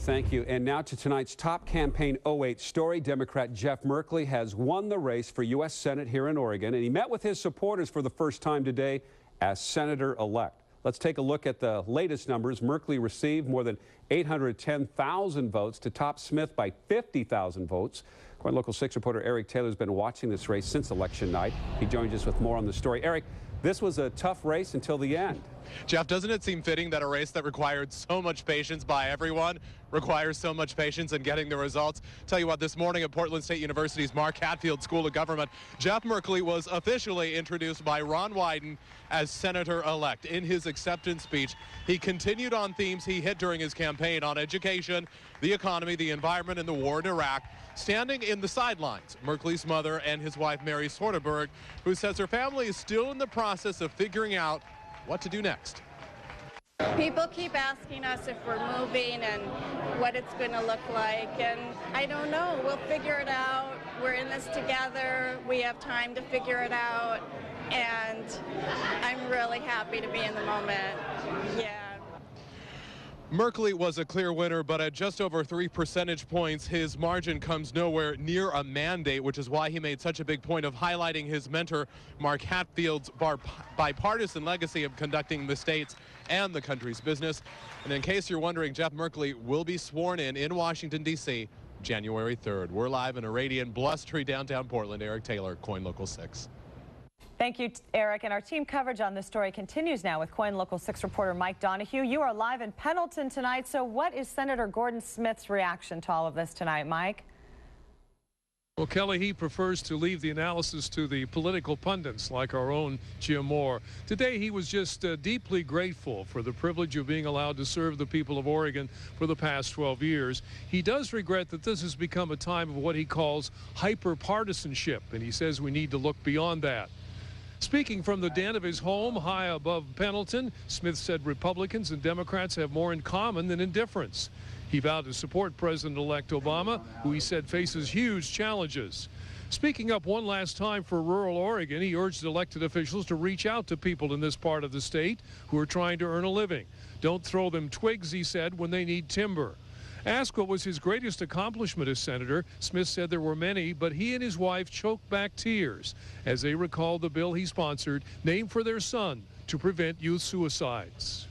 Thank you. And now to tonight's top campaign 08 story. Democrat Jeff Merkley has won the race for U.S. Senate here in Oregon, and he met with his supporters for the first time today as senator-elect. Let's take a look at the latest numbers. Merkley received more than 810,000 votes to top Smith by 50,000 votes. Koin Local 6 reporter Eric Taylor has been watching this race since election night. He joins us with more on the story. Eric, this was a tough race until the end. Jeff, doesn't it seem fitting that a race that required so much patience by everyone requires so much patience in getting the results? Tell you what, this morning at Portland State University's Mark Hatfield School of Government, Jeff Merkley was officially introduced by Ron Wyden as senator-elect. In his acceptance speech, he continued on themes he hit during his campaign on education, the economy, the environment, and the war in Iraq. Standing in the sidelines, Merkley's mother and his wife, Mary Soderberg, who says her family is still in the process of figuring out what to do next. People keep asking us if we're moving and what it's going to look like, and I don't know. We'll figure it out. We're in this together. We have time to figure it out, and I'm really happy to be in the moment. Yeah. Merkley was a clear winner, but at just over 3 percentage points, his margin comes nowhere near a mandate, which is why he made such a big point of highlighting his mentor, Mark Hatfield's bipartisan legacy of conducting the state's and the country's business. And in case you're wondering, Jeff Merkley will be sworn in Washington, D.C., January 3rd. We're live in a radiant, blustery downtown Portland. Eric Taylor, Koin Local 6. Thank you, Eric. And our team coverage on this story continues now with Koin Local 6 reporter Mike Donahue. You are live in Pendleton tonight. So what is Senator Gordon Smith's reaction to all of this tonight, Mike? Well, Kelly, he prefers to leave the analysis to the political pundits like our own Jim Moore. Today, he was just deeply grateful for the privilege of being allowed to serve the people of Oregon for the past 12 years. He does regret that this has become a time of what he calls hyper-partisanship, and he says we need to look beyond that. Speaking from the den of his home high above Pendleton, Smith said Republicans and Democrats have more in common than in difference. He vowed to support President-elect Obama, who he said faces huge challenges. Speaking up one last time for rural Oregon, he urged elected officials to reach out to people in this part of the state who are trying to earn a living. Don't throw them twigs, he said, when they need timber. Asked what was his greatest accomplishment as senator, Smith said there were many, but he and his wife choked back tears as they recalled the bill he sponsored, named for their son, to prevent youth suicides.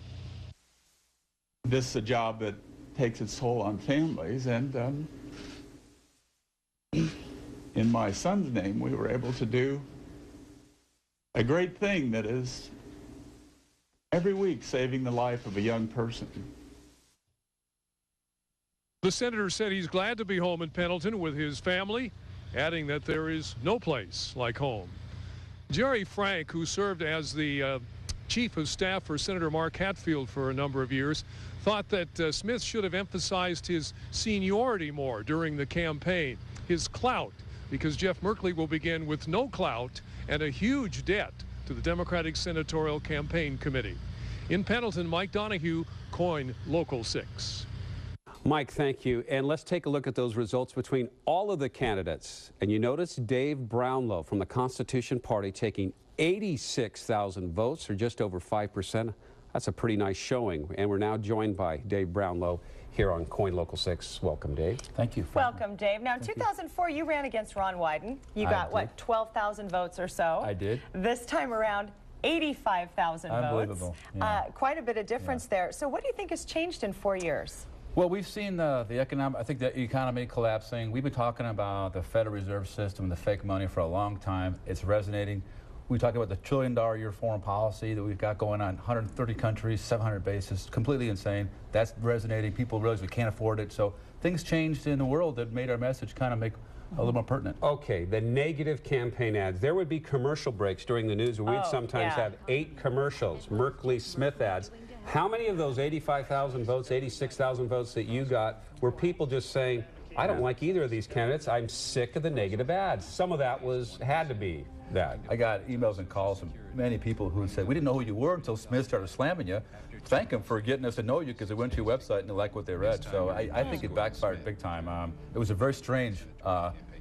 This is a job that takes its toll on families, and in my son's name, we were able to do a great thing that is every week saving the life of a young person. The senator said he's glad to be home in Pendleton with his family, adding that there is no place like home. Jerry Frank, who served as the chief of staff for Senator Mark Hatfield for a number of years, thought that Smith should have emphasized his seniority more during the campaign, his clout, because Jeff Merkley will begin with no clout and a huge debt to the Democratic Senatorial Campaign Committee. In Pendleton, Mike Donahue, Koin Local 6. Mike, thank you. And let's take a look at those results between all of the candidates. And you notice Dave Brownlow from the Constitution Party taking 86,000 votes, or just over 5%. That's a pretty nice showing. And we're now joined by Dave Brownlow here on Koin Local 6. Welcome, Dave. Thank you. Welcome, Dave. Now, in 2004, you ran against Ron Wyden. You got, what, 12,000 votes or so? I did. This time around, 85,000 votes. Unbelievable. Yeah. Quite a bit of difference there. So what do you think has changed in 4 years? Well, we've seen the economy collapsing. We've been talking about the Federal Reserve System and the fake money for a long time. It's resonating. We talk about the $1 trillion a year foreign policy that we've got going on, 130 countries, 700 bases, completely insane. That's resonating. People realize we can't afford it. So things changed in the world that made our message kind of make a little more pertinent. Okay, the negative campaign ads. There would be commercial breaks during the news where we'd sometimes have 8 commercials, Merkley Smith ads. How many of those 85,000 votes, 86,000 votes that you got were people just saying, I don't like either of these candidates, I'm sick of the negative ads? Some of that had to be that. I got emails and calls from many people who said, we didn't know who you were until Smith started slamming you. Thank him for getting us to know you because they went to your website and they liked what they read. So I think it backfired big time. It was a very strange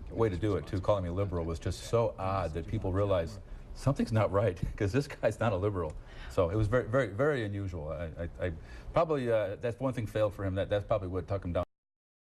way to do it, too. Calling me liberal was just so odd that people realized something's not right, because this guy's not a liberal. So it was very, very, very unusual. I probably, that's one thing failed for him. That's probably what took him down.